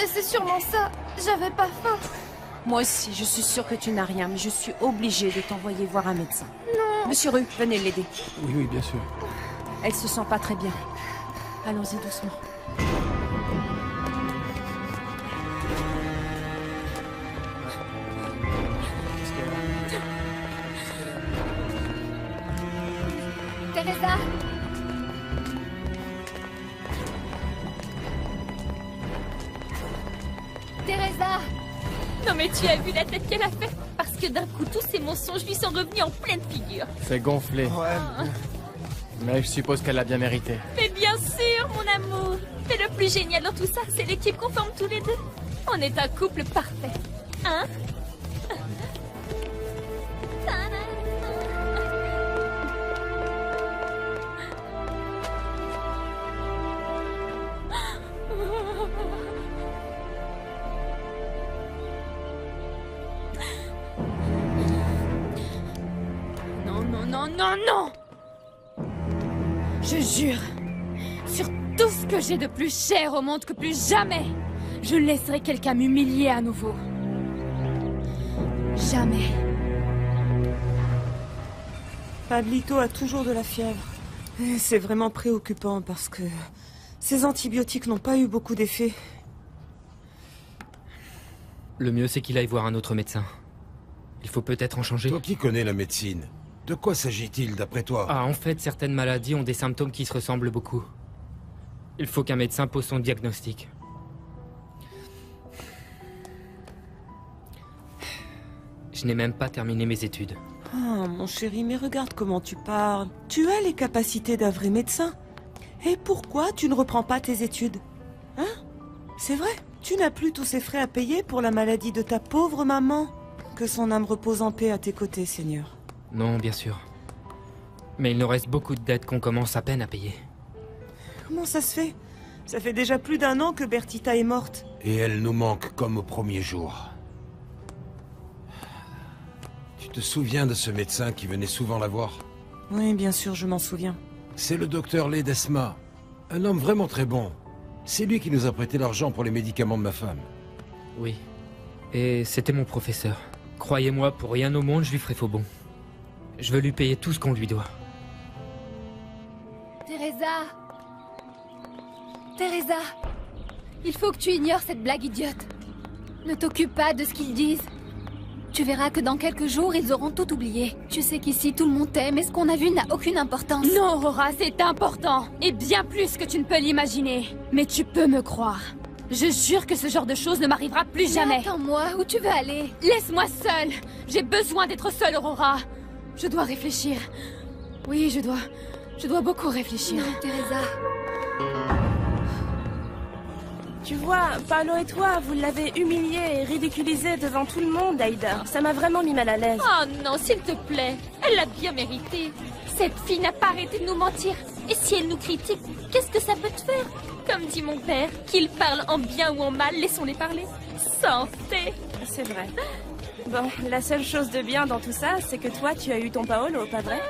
Mais c'est sûrement ça. J'avais pas faim. Moi aussi, je suis sûre que tu n'as rien, mais je suis obligée de t'envoyer voir un médecin. Non. Monsieur Rue, venez l'aider. Oui, bien sûr. Elle se sent pas très bien. Allons-y doucement. Teresa. Teresa. Non mais tu as vu la tête qu'elle a fait? Parce que d'un coup, tous ces mensonges lui sont revenus en pleine figure. C'est gonflé. Ouais. Mais je suppose qu'elle l'a bien mérité. Mais bien sûr, mon amour. Mais le plus génial dans tout ça, c'est l'équipe qu'on forme tous les deux. On est un couple parfait. Hein? Non, non, non, non, non! Je jure, sur tout ce que j'ai de plus cher au monde, que plus jamais, je laisserai quelqu'un m'humilier à nouveau. Jamais. Pablito a toujours de la fièvre. Et c'est vraiment préoccupant parce que ces antibiotiques n'ont pas eu beaucoup d'effet. Le mieux, c'est qu'il aille voir un autre médecin. Il faut peut-être en changer. Toi qui connais la médecine, de quoi s'agit-il d'après toi? Ah, en fait, certaines maladies ont des symptômes qui se ressemblent beaucoup. Il faut qu'un médecin pose son diagnostic. Je n'ai même pas terminé mes études. Ah, mon chéri, mais regarde comment tu parles. Tu as les capacités d'un vrai médecin. Et pourquoi tu ne reprends pas tes études? Hein? C'est vrai, tu n'as plus tous ces frais à payer pour la maladie de ta pauvre maman. Que son âme repose en paix à tes côtés, Seigneur. Non, bien sûr. Mais il nous reste beaucoup de dettes qu'on commence à peine à payer. Comment ça se fait? Ça fait déjà plus d'1 an que Bertita est morte. Et elle nous manque comme au premier jour. Tu te souviens de ce médecin qui venait souvent la voir? Oui, bien sûr, je m'en souviens. C'est le docteur Ledesma. Un homme vraiment très bon. C'est lui qui nous a prêté l'argent pour les médicaments de ma femme. Oui. Et c'était mon professeur. Croyez-moi, pour rien au monde, je lui ferai faux bon. Je veux lui payer tout ce qu'on lui doit. Teresa. Teresa. Il faut que tu ignores cette blague idiote. Ne t'occupe pas de ce qu'ils disent. Tu verras que dans quelques jours, ils auront tout oublié. Tu sais qu'ici, tout le monde t'aime et ce qu'on a vu n'a aucune importance. Non, Aurora, c'est important. Et bien plus que tu ne peux l'imaginer. Mais tu peux me croire. Je jure que ce genre de choses ne m'arrivera plus jamais. Attends-moi, où tu veux aller? Laisse-moi seule. J'ai besoin d'être seule, Aurora. Je dois réfléchir. Oui, je dois beaucoup réfléchir. Non, Teresa. Tu vois, Paolo et toi, vous l'avez humilié et ridiculisé devant tout le monde, Aïda. Ça m'a vraiment mis mal à l'aise. Oh non, s'il te plaît. Elle l'a bien mérité. Cette fille n'a pas arrêté de nous mentir. Et si elle nous critique, qu'est-ce que ça peut te faire? Comme dit mon père, qu'ils parlent en bien ou en mal, laissons-les parler. Santé. C'est vrai. Bon, la seule chose de bien dans tout ça, c'est que toi, tu as eu ton Paolo, pas vrai?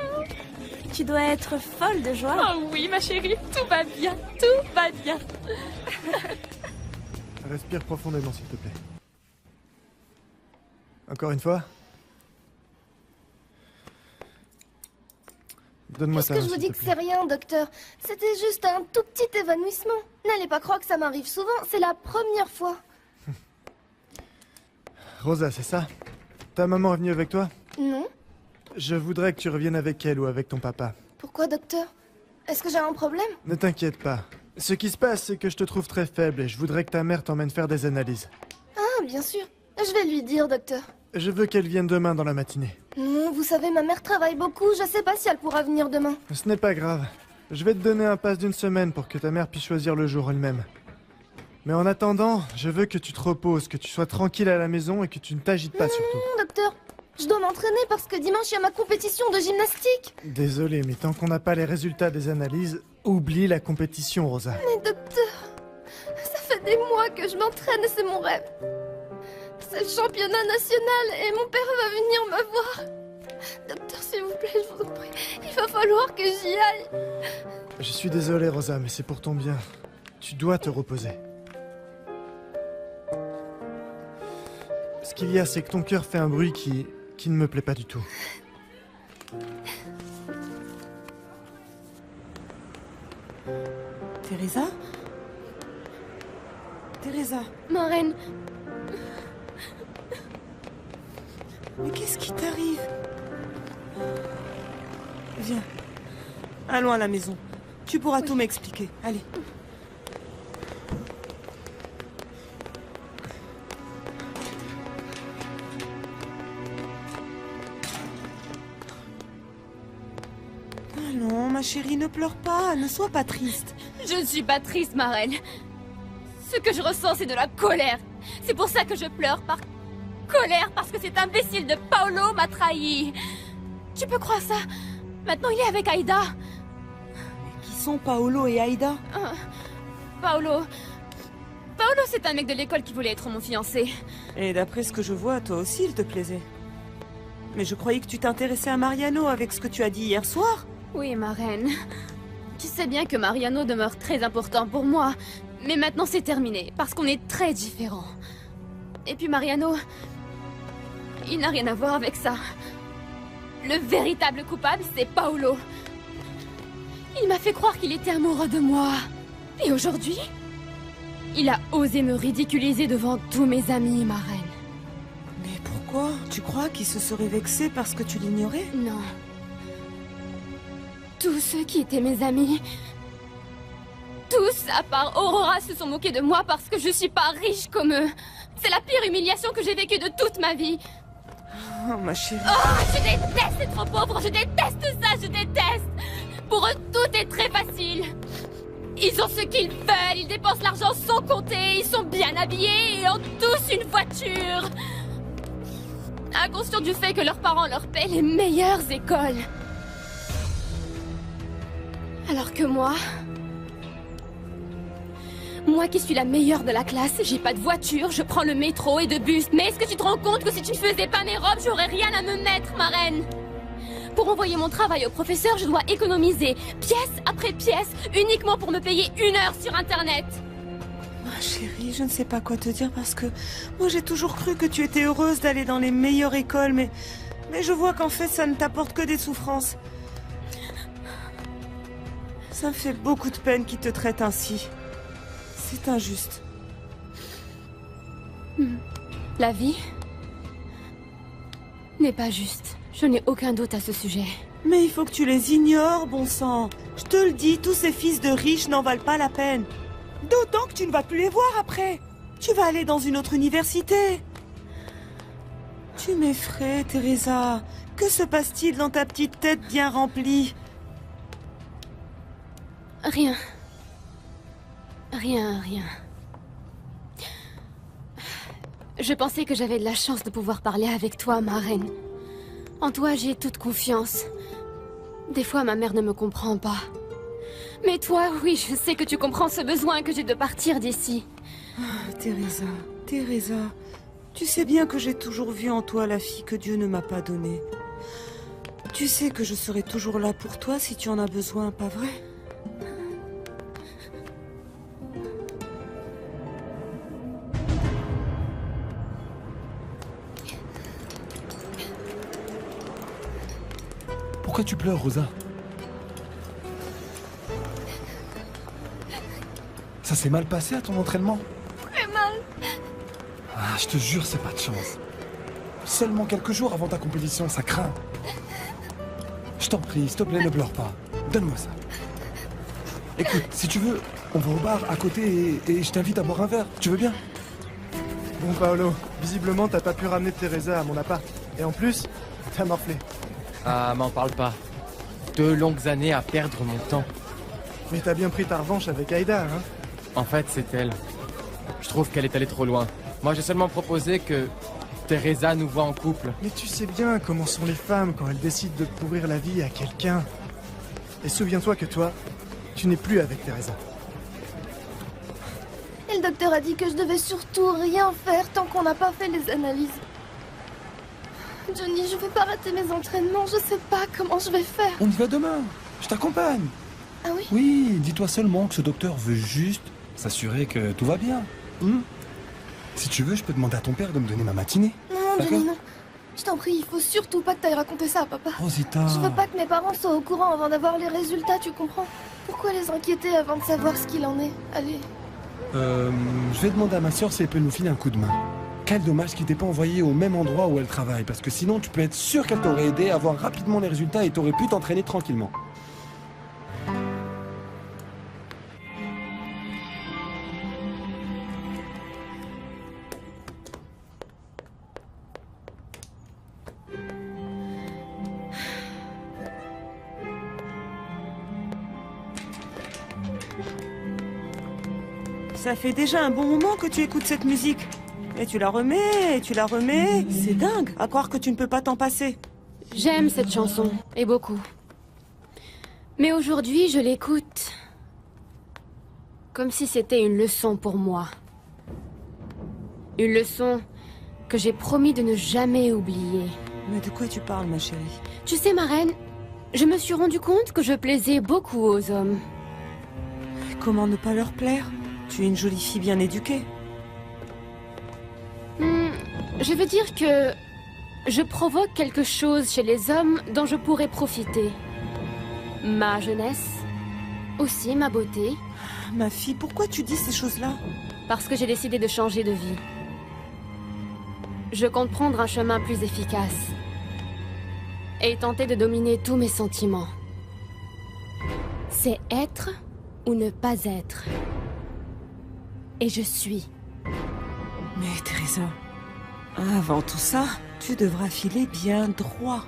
Tu dois être folle de joie. Oh oui, ma chérie, tout va bien, tout va bien. Respire profondément, s'il te plaît. Encore une fois. Donne-moi ça. Puisque je vous dis que c'est rien, docteur. C'était juste un tout petit évanouissement. N'allez pas croire que ça m'arrive souvent, c'est la première fois. Rosa, c'est ça? Ta maman est venue avec toi? Non? Je voudrais que tu reviennes avec elle ou avec ton papa. Pourquoi, docteur? Est-ce que j'ai un problème? Ne t'inquiète pas. Ce qui se passe, c'est que je te trouve très faible et je voudrais que ta mère t'emmène faire des analyses. Ah, bien sûr. Je vais lui dire, docteur. Je veux qu'elle vienne demain dans la matinée. Non, vous savez, ma mère travaille beaucoup. Je sais pas si elle pourra venir demain. Ce n'est pas grave. Je vais te donner un pass d'1 semaine pour que ta mère puisse choisir le jour elle-même. Mais en attendant, je veux que tu te reposes, que tu sois tranquille à la maison et que tu ne t'agites pas surtout. Docteur, je dois m'entraîner parce que dimanche, il y a ma compétition de gymnastique. Désolé, mais tant qu'on n'a pas les résultats des analyses, oublie la compétition, Rosa. Mais docteur, ça fait des mois que je m'entraîne et c'est mon rêve. C'est le championnat national et mon père va venir me voir. Docteur, s'il vous plaît, je vous en prie, il va falloir que j'y aille. Je suis désolé, Rosa, mais c'est pour ton bien. Tu dois te reposer. Ce qu'il y a, c'est que ton cœur fait un bruit qui ne me plaît pas du tout. Teresa? Teresa, Ma reine, mais qu'est-ce qui t'arrive? Viens. Allons à la maison. Tu pourras tout m'expliquer. Allez. Allons, ma chérie, ne pleure pas. Ne sois pas triste. Je ne suis pas triste, ma reine. Ce que je ressens, c'est de la colère. C'est pour ça que je pleure, par colère, parce que cet imbécile de Paolo m'a trahi. Tu peux croire ça? Maintenant, il est avec Aïda. Qui sont Paolo et Aïda? Paolo, c'est un mec de l'école qui voulait être mon fiancé. Et d'après ce que je vois, toi aussi, il te plaisait. Mais je croyais que tu t'intéressais à Mariano avec ce que tu as dit hier soir. Oui, ma reine. Tu sais bien que Mariano demeure très important pour moi. Mais maintenant, c'est terminé, parce qu'on est très différents. Et puis Mariano, il n'a rien à voir avec ça. Le véritable coupable, c'est Paolo. Il m'a fait croire qu'il était amoureux de moi. Et aujourd'hui, il a osé me ridiculiser devant tous mes amis, ma reine. Mais pourquoi? Tu crois qu'il se serait vexé parce que tu l'ignorais? Non. Tous ceux qui étaient mes amis, tous, à part Aurora, se sont moqués de moi parce que je suis pas riche comme eux. C'est la pire humiliation que j'ai vécue de toute ma vie. Oh, ma chérie. Oh, je déteste être pauvre, je déteste ça, je déteste. Pour eux, tout est très facile. Ils ont ce qu'ils veulent, ils dépensent l'argent sans compter, ils sont bien habillés et ont tous une voiture. Inconscients du fait que leurs parents leur paient les meilleures écoles. Alors que moi qui suis la meilleure de la classe, j'ai pas de voiture, je prends le métro et de bus. Mais est-ce que tu te rends compte que si tu ne faisais pas mes robes, j'aurais rien à me mettre, ma reine? Pour envoyer mon travail au professeur, je dois économiser, pièce après pièce, uniquement pour me payer 1 heure sur Internet. Ma chérie, je ne sais pas quoi te dire parce que moi j'ai toujours cru que tu étais heureuse d'aller dans les meilleures écoles, mais je vois qu'en fait ça ne t'apporte que des souffrances. Ça me fait beaucoup de peine qu'ils te traitent ainsi. C'est injuste. La vie n'est pas juste. Je n'ai aucun doute à ce sujet. Mais il faut que tu les ignores, bon sang. Je te le dis, tous ces fils de riches n'en valent pas la peine. D'autant que tu ne vas plus les voir après. Tu vas aller dans une autre université. Tu m'effraies, Teresa. Que se passe-t-il dans ta petite tête bien remplie? Rien. Rien. Je pensais que j'avais de la chance de pouvoir parler avec toi, ma reine. En toi, j'ai toute confiance. Des fois, ma mère ne me comprend pas. Mais toi, oui, je sais que tu comprends ce besoin que j'ai de partir d'ici. Teresa, tu sais bien que j'ai toujours vu en toi la fille que Dieu ne m'a pas donnée. Tu sais que je serai toujours là pour toi si tu en as besoin, pas vrai? Pourquoi tu pleures, Rosa? Ça s'est mal passé à ton entraînement? Très mal. Ah, je te jure, c'est pas de chance. Seulement quelques jours avant ta compétition, ça craint. Je t'en prie, s'il te plaît, ne pleure pas. Donne-moi ça. Écoute, si tu veux, on va au bar à côté et je t'invite à boire un verre. Tu veux bien? Bon, Paolo, visiblement t'as pas pu ramener Teresa à mon appart. Et en plus, t'as morflé. Ah, m'en parle pas. 2 longues années à perdre mon temps. Mais t'as bien pris ta revanche avec Aïda, hein? En fait, c'est elle. Je trouve qu'elle est allée trop loin. Moi, j'ai seulement proposé que Teresa nous voit en couple. Mais tu sais bien comment sont les femmes quand elles décident de pourrir la vie à quelqu'un. Et souviens-toi que toi, tu n'es plus avec Teresa. Et le docteur a dit que je devais surtout rien faire tant qu'on n'a pas fait les analyses. Johnny, je vais pas rater mes entraînements, je sais pas comment je vais faire. On y va demain. Je t'accompagne. Ah oui? Oui, dis-toi seulement que ce docteur veut juste s'assurer que tout va bien. Si tu veux, je peux demander à ton père de me donner ma matinée. Non, D'accord. Johnny, non. Je t'en prie, il faut surtout pas que t'ailles raconter ça à papa. Rosita. Je veux pas que mes parents soient au courant avant d'avoir les résultats, tu comprends? Pourquoi les inquiéter avant de savoir ce qu'il en est? Allez. Je vais demander à ma soeur si elle peut nous filer un coup de main. Quel dommage qu'il t'ait pas envoyé au même endroit où elle travaille, parce que sinon tu peux être sûr qu'elle t'aurait aidé à voir rapidement les résultats et t'aurais pu t'entraîner tranquillement. Ça fait déjà un bon moment que tu écoutes cette musique. Et tu la remets, et tu la remets. C'est dingue, à croire que tu ne peux pas t'en passer. J'aime cette chanson, et beaucoup. Mais aujourd'hui, je l'écoute comme si c'était une leçon pour moi. Une leçon que j'ai promis de ne jamais oublier. Mais de quoi tu parles, ma chérie? Tu sais, ma reine, je me suis rendu compte que je plaisais beaucoup aux hommes. Comment ne pas leur plaire? Tu es une jolie fille bien éduquée. Je veux dire que je provoque quelque chose chez les hommes dont je pourrais profiter. Ma jeunesse, aussi ma beauté. Ma fille, pourquoi tu dis ces choses-là? Parce que j'ai décidé de changer de vie. Je compte prendre un chemin plus efficace et tenter de dominer tous mes sentiments. C'est être ou ne pas être. Et je suis. Mais Teresa, avant tout ça, tu devras filer bien droit.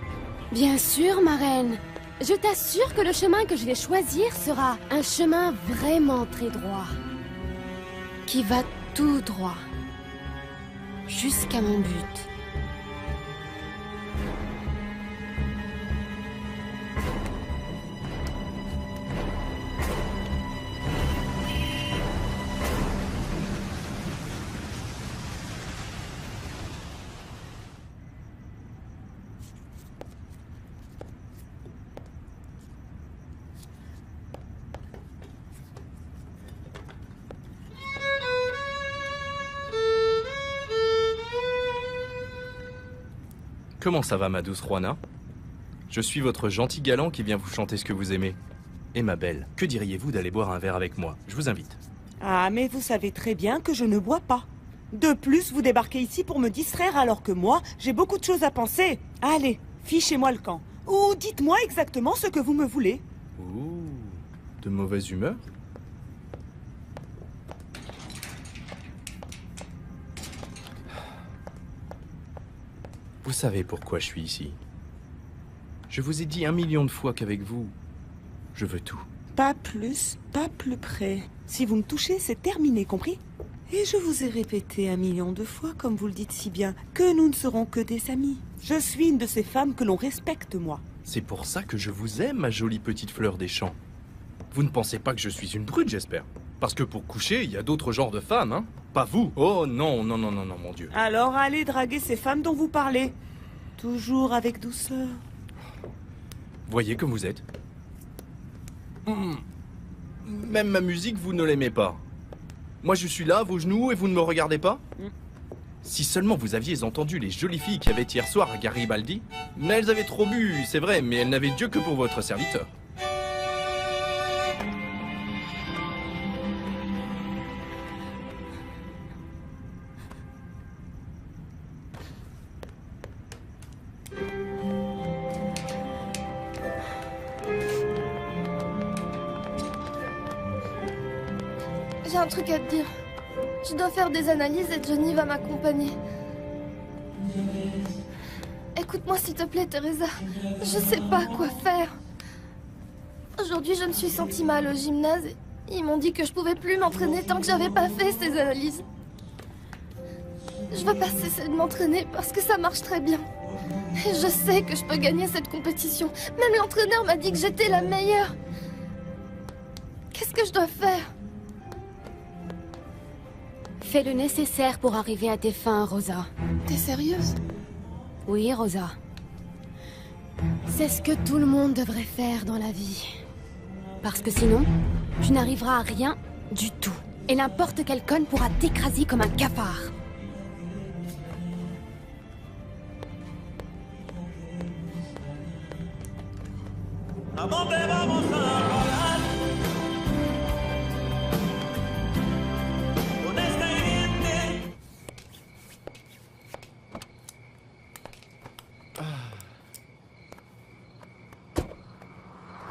Bien sûr, ma reine. Je t'assure que le chemin que je vais choisir sera un chemin vraiment très droit. Qui va tout droit. Jusqu'à mon but. Comment ça va, ma douce Juana? Je suis votre gentil galant qui vient vous chanter ce que vous aimez. Et ma belle, que diriez-vous d'aller boire un verre avec moi? Je vous invite. Ah, mais vous savez très bien que je ne bois pas. De plus, vous débarquez ici pour me distraire alors que moi, j'ai beaucoup de choses à penser. Allez, fichez-moi le camp. Ou dites-moi exactement ce que vous me voulez. Ouh, de mauvaise humeur? Vous savez pourquoi je suis ici. Je vous ai dit 1 million de fois qu'avec vous, je veux tout. Pas plus, pas plus près. Si vous me touchez, c'est terminé, compris? Et je vous ai répété 1 million de fois, comme vous le dites si bien, que nous ne serons que des amis. Je suis une de ces femmes que l'on respecte, moi. C'est pour ça que je vous aime, ma jolie petite fleur des champs. Vous ne pensez pas que je suis une brute, j'espère? Parce que pour coucher, il y a d'autres genres de femmes, hein? Pas vous. Oh non, non, non, non, non, mon Dieu. Alors allez draguer ces femmes dont vous parlez. Toujours avec douceur. Voyez comme vous êtes. Même ma musique, vous ne l'aimez pas. Moi, je suis là, à vos genoux, et vous ne me regardez pas? Si seulement vous aviez entendu les jolies filles qu'il y avait hier soir à Garibaldi. Mais elles avaient trop bu, c'est vrai, mais elles n'avaient Dieu que pour votre serviteur. J'ai un truc à te dire. Je dois faire des analyses et Johnny va m'accompagner. Écoute-moi s'il te plaît, Teresa. Je sais pas quoi faire. Aujourd'hui, je me suis sentie mal au gymnase et ils m'ont dit que je pouvais plus m'entraîner tant que j'avais pas fait ces analyses. Je veux pas cesser de m'entraîner parce que ça marche très bien. Et je sais que je peux gagner cette compétition. Même l'entraîneur m'a dit que j'étais la meilleure. Qu'est-ce que je dois faire? Fais le nécessaire pour arriver à tes fins, Rosa. T'es sérieuse? Oui, Rosa. C'est ce que tout le monde devrait faire dans la vie. Parce que sinon, tu n'arriveras à rien du tout. Et n'importe quel conne pourra t'écraser comme un cafard.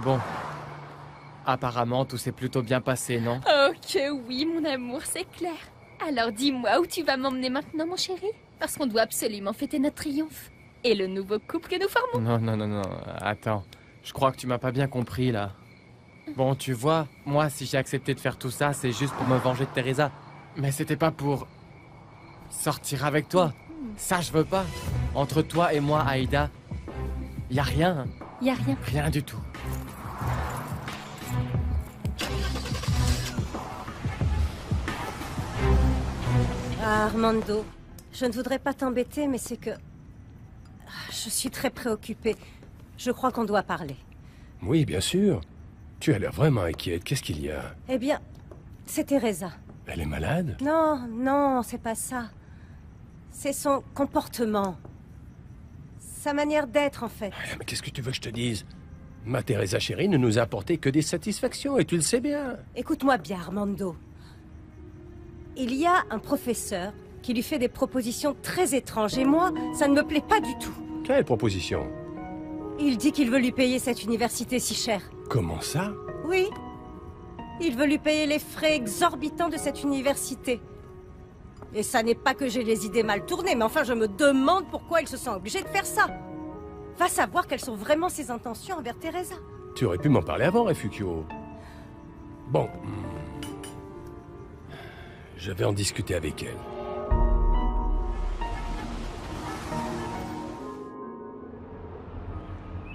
Bon. Apparemment, tout s'est plutôt bien passé, non? Oh que oui, mon amour, c'est clair. Alors dis-moi où tu vas m'emmener maintenant, mon chéri? Parce qu'on doit absolument fêter notre triomphe. Et le nouveau couple que nous formons. Non. Attends. Je crois que tu m'as pas bien compris, là. Bon, tu vois, moi, si j'ai accepté de faire tout ça, c'est juste pour me venger de Teresa. Mais c'était pas pour... sortir avec toi. Ça, je veux pas. Entre toi et moi, Aïda, y a rien. Y a rien. Rien du tout. Ah, Armando, je ne voudrais pas t'embêter, mais c'est que... Je suis très préoccupée. Je crois qu'on doit parler. Oui, bien sûr. Tu as l'air vraiment inquiète. Qu'est-ce qu'il y a? Eh bien, c'est Teresa. Elle est malade? Non, c'est pas ça. C'est son comportement. Sa manière d'être, en fait. Mais qu'est-ce que tu veux que je te dise? Ma Teresa chérie ne nous a apporté que des satisfactions, et tu le sais bien. Écoute-moi bien, Armando. Il y a un professeur qui lui fait des propositions très étranges, et moi, ça ne me plaît pas du tout. Quelle proposition? Il dit qu'il veut lui payer cette université si chère. Comment ça? Oui. Il veut lui payer les frais exorbitants de cette université. Et ça n'est pas que j'ai les idées mal tournées, mais enfin je me demande pourquoi il se sent obligé de faire ça. Va savoir quelles sont vraiment ses intentions envers Teresa. Tu aurais pu m'en parler avant, Refugio. Bon. Je vais en discuter avec elle.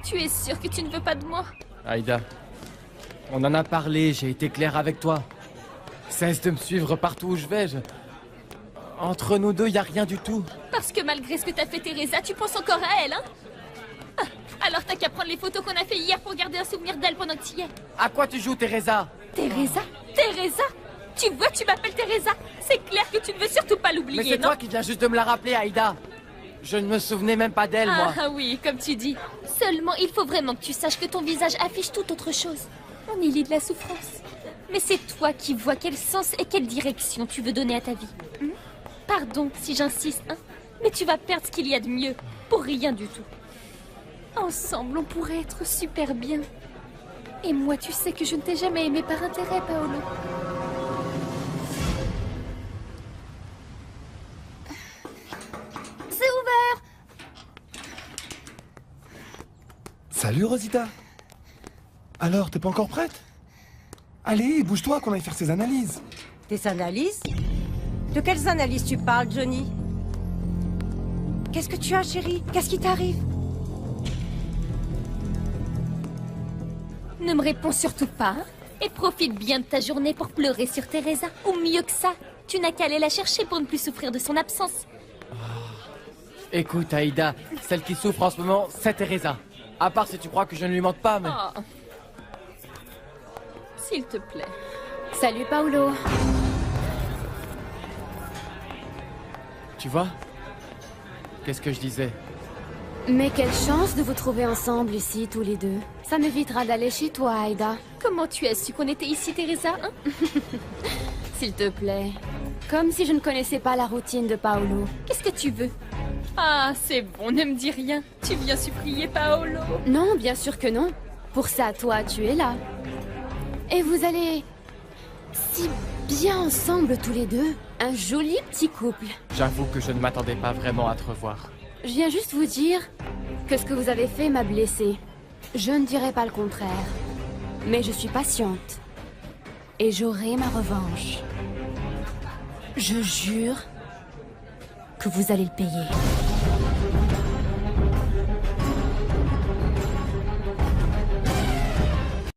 Tu es sûr que tu ne veux pas de moi? Aïda, on en a parlé, j'ai été clair avec toi. Cesse de me suivre partout où je vais, Entre nous deux, y a rien du tout. Parce que malgré ce que t'as fait Teresa, tu penses encore à elle, hein? Alors t'as qu'à prendre les photos qu'on a fait hier pour garder un souvenir d'elle pendant que tu y es. À quoi tu joues, Teresa? Teresa? Tu vois, tu m'appelles Teresa. C'est clair que tu ne veux surtout pas l'oublier, Mais c'est non? toi qui viens juste de me la rappeler, Aïda. Je ne me souvenais même pas d'elle, moi. Ah oui, comme tu dis. Seulement, il faut vraiment que tu saches que ton visage affiche tout autre chose. On y lit de la souffrance. Mais c'est toi qui vois quel sens et quelle direction tu veux donner à ta vie. Pardon si j'insiste, hein, mais tu vas perdre ce qu'il y a de mieux pour rien du tout. Ensemble, on pourrait être super bien. Et moi, tu sais que je ne t'ai jamais aimé par intérêt, Paolo. C'est ouvert! Salut, Rosita. Alors, t'es pas encore prête? Allez, bouge-toi qu'on aille faire ces analyses. Des analyses? De quelles analyses tu parles, Johnny? Qu'est-ce que tu as, chérie? Qu'est-ce qui t'arrive? Ne me réponds surtout pas, hein, et profite bien de ta journée pour pleurer sur Teresa. Ou mieux que ça, tu n'as qu'à aller la chercher pour ne plus souffrir de son absence. Écoute, Aïda, celle qui souffre en ce moment, c'est Teresa. À part si tu crois que je ne lui manque pas, mais... Oh. S'il te plaît. Salut, Paolo. Tu vois? Qu'est-ce que je disais? Mais quelle chance de vous trouver ensemble ici, tous les deux. Ça m'évitera d'aller chez toi, Aïda. Comment tu as su qu'on était ici, Teresa, hein? S'il te plaît. Comme si je ne connaissais pas la routine de Paolo. Qu'est-ce que tu veux? Ah, c'est bon, ne me dis rien. Tu viens supplier Paolo? Non, bien sûr que non. Pour ça, toi, tu es là. Et vous allez... si bien ensemble, tous les deux. Un joli petit couple. J'avoue que je ne m'attendais pas vraiment à te revoir. Je viens juste vous dire que ce que vous avez fait m'a blessée. Je ne dirai pas le contraire. Mais je suis patiente. Et j'aurai ma revanche. Je jure que vous allez le payer.